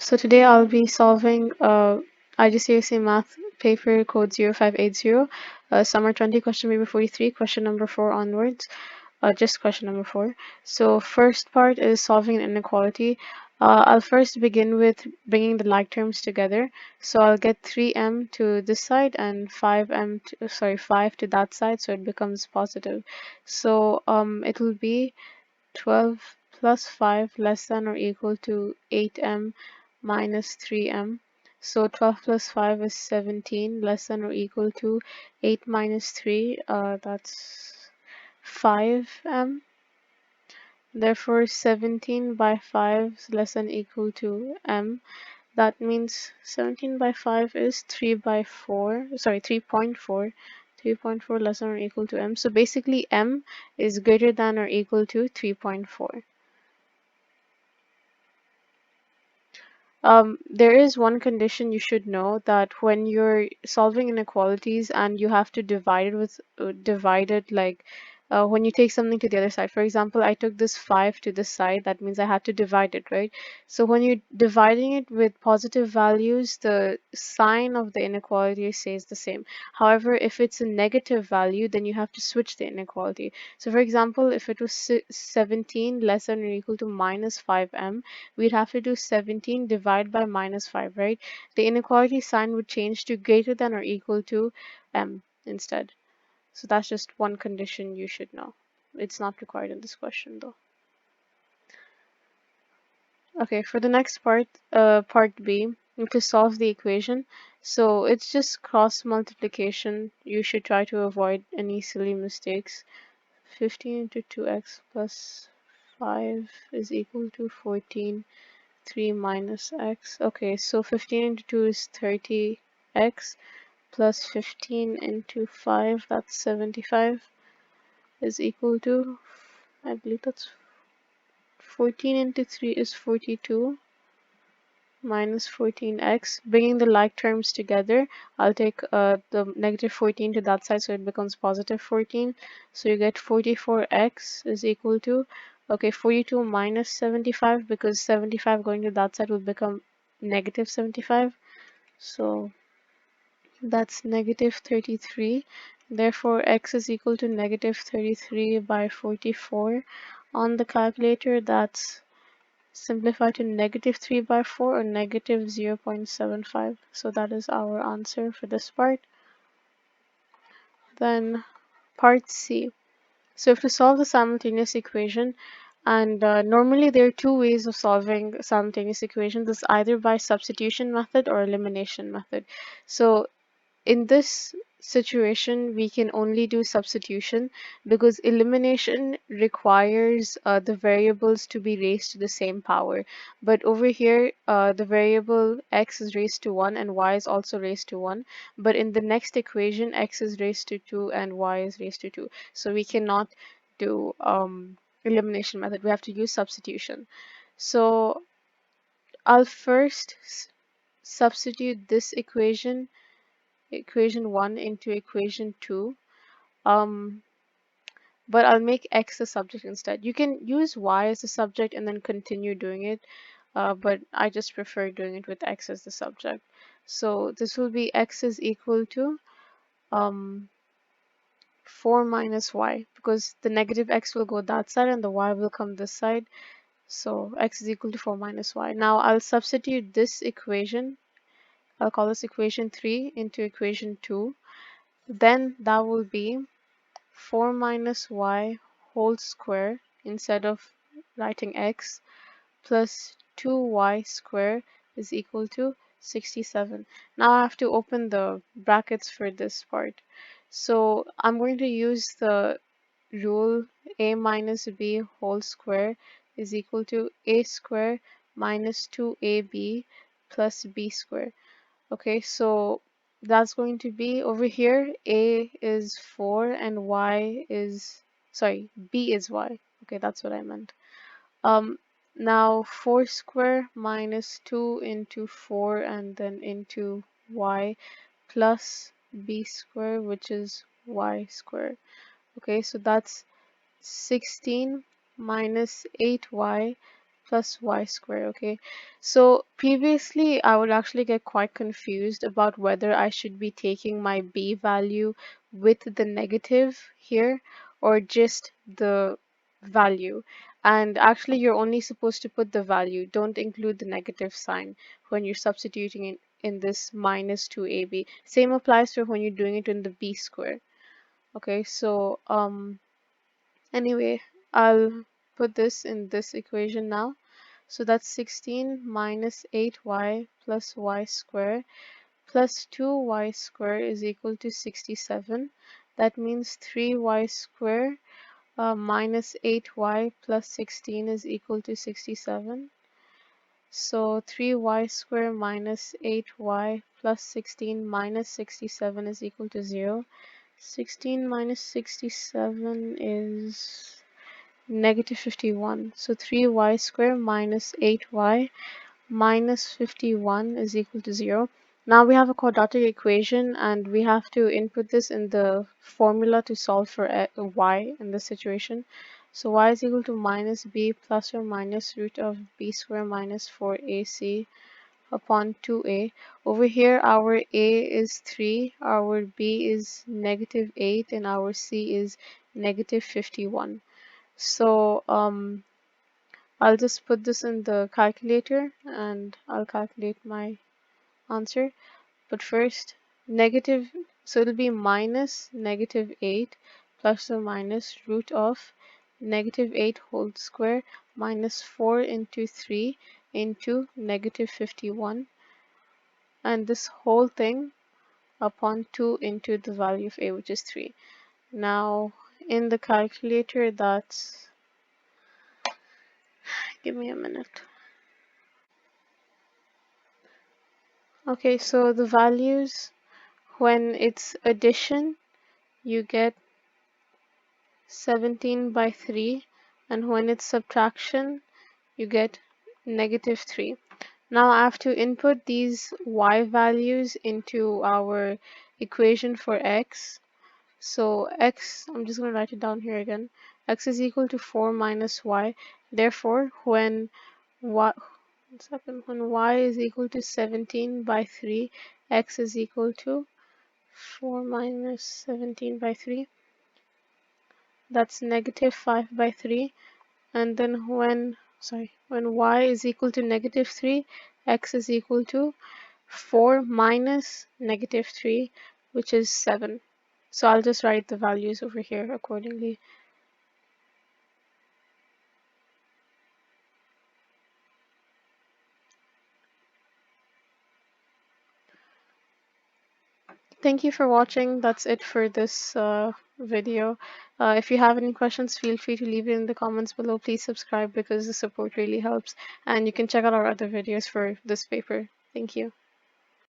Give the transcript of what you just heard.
So today I'll be solving IGCSE Math paper code 0580, summer 20, question paper 43, question number 4 onwards, just question number 4. So first part is solving an inequality. I'll first begin with bringing the like terms together. So I'll get 3m to this side and 5 to that side, so it becomes positive. So it will be 12 plus 5 less than or equal to 8m minus 3m. So 12 plus 5 is 17, less than or equal to 8 minus 3, that's 5m. Therefore 17 by 5 is less than or equal to m. That means 17 by 5 is 3.4. 3.4 less than or equal to m. So basically m is greater than or equal to 3.4. There is one condition you should know, that when you're solving inequalities and you have to divide it like when you take something to the other side. For example, I took this 5 to this side, that means I had to divide it, right? So when you're dividing it with positive values, the sign of the inequality stays the same. However, if it's a negative value, then you have to switch the inequality. So for example, if it was 17 less than or equal to minus 5m, we'd have to do 17 divided by minus 5, right? The inequality sign would change to greater than or equal to m instead. So that's just one condition you should know. It's not required in this question though. Okay, for the next part, part B, you have to solve the equation. So it's just cross multiplication. You should try to avoid any silly mistakes. 15 into 2x plus 5 is equal to 14. 3 minus x. Okay, so 15 into 2 is 30x plus 15 into 5, that's 75, is equal to, I believe that's 14 into 3 is 42 minus 14x. Bringing the like terms together, I'll take the negative 14 to that side, so it becomes positive 14. So you get 44x is equal to, okay, 42 minus 75, because 75 going to that side will become negative 75. So that's negative 33. Therefore, x is equal to negative 33 by 44. On the calculator, that's simplify to negative 3 by 4 or negative 0.75. So that is our answer for this part. Then part C. So if to solve the simultaneous equation, and normally there are two ways of solving simultaneous equations. It's either by substitution method or elimination method. So in this situation, we can only do substitution, because elimination requires the variables to be raised to the same power. But over here, the variable x is raised to 1 and y is also raised to 1. But in the next equation, x is raised to 2 and y is raised to 2. So we cannot do elimination method. We have to use substitution. So I'll first substitute this equation 1 into equation 2, um but I'll make x the subject instead. You can use y as the subject and then continue doing it, but I just prefer doing it with x as the subject. So this will be x is equal to 4 minus y, because the negative x will go that side and the y will come this side. So x is equal to 4 minus y. Now I'll substitute this equation, I'll call this equation 3, into equation 2. Then that will be 4 minus y whole square, instead of writing x, plus 2y square is equal to 67. Now I have to open the brackets for this part. So I'm going to use the rule a minus b whole square is equal to a square minus 2ab plus b square. Okay, so that's going to be over here, a is 4 and y is, sorry, b is y. Okay, that's what I meant. Now 4 square minus 2 into 4 and then into y plus b square, which is y square. Okay, so that's 16 minus 8y plus y square. Okay, so previously I would actually get quite confused about whether I should be taking my b value with the negative here or just the value. And actually you're only supposed to put the value, don't include the negative sign when you're substituting in this minus 2ab. Same applies to when you're doing it in the b square. Okay, so anyway, I'll put this in this equation now. So that's 16 minus 8y plus y square plus 2y square is equal to 67. That means 3y square minus 8y plus 16 is equal to 67. So 3y square minus 8y plus 16 minus 67 is equal to 0. 16 minus 67 is negative 51. So 3y square minus 8y minus 51 is equal to 0. Now we have a quadratic equation and we have to input this in the formula to solve for y in this situation. So y is equal to minus b plus or minus root of b square minus 4ac upon 2a. Over here our a is 3, our b is negative 8, and our c is negative 51. So I'll just put this in the calculator and I'll calculate my answer. But first, negative, so it'll be minus negative 8 plus or minus root of negative 8 whole square minus 4 into 3 into negative 51. And this whole thing upon 2 into the value of a, which is 3. Now, in the calculator, that's, give me a minute. Okay, so the values, when it's addition, you get 17 by 3, and when it's subtraction, you get negative 3. Now I have to input these y values into our equation for x. So x, I'm just going to write it down here again. X is equal to 4 minus y. Therefore, when y, when y is equal to 17 by 3, x is equal to 4 minus 17 by 3. That's negative 5 by 3. And then when y is equal to negative 3, x is equal to 4 minus negative 3, which is 7. So I'll just write the values over here accordingly. Thank you for watching. That's it for this video. If you have any questions, feel free to leave it in the comments below. Please subscribe because the support really helps. And you can check out our other videos for this paper. Thank you.